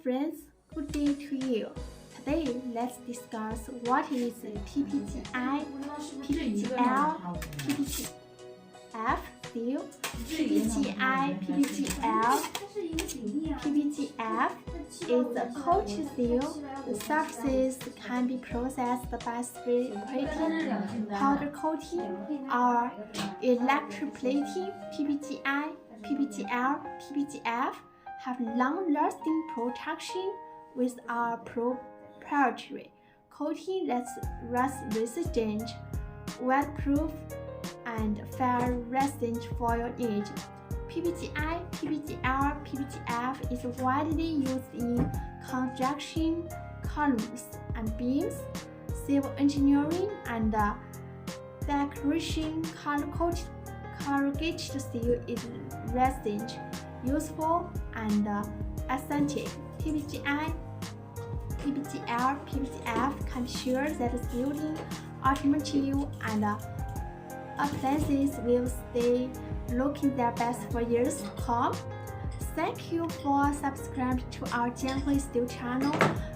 friends, good day to you. Today let's discuss what is PPGI, PPGL, PPGF steel, PPGI PPGL PPGF is a cold steel. The surfaces can be processed by spray-plating, powder coating, or electroplating. PPGI, PPGL, PPGF have long-lasting protection with our proprietary coating that's rust-resistant, weatherproof, and fire-resistant for your needs. PPGI, PPGL, PPGF is widely used in construction, columns and beams, civil engineering, and decoration. Corrugated steel is resistant, useful, and aesthetic. PPGI, PPGL, PPGF can ensure that building, automotive, and appliances will stay looking their best for years to come. Thank you for subscribing to our JianhuiSteel channel.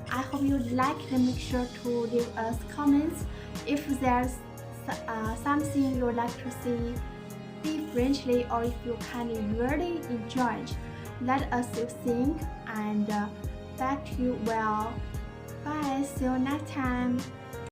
I hope you like it. Make sure to leave us comments if there's something you'd like to see differently, or if you can really enjoy it. Let us think and back to you well. Bye, see you next time.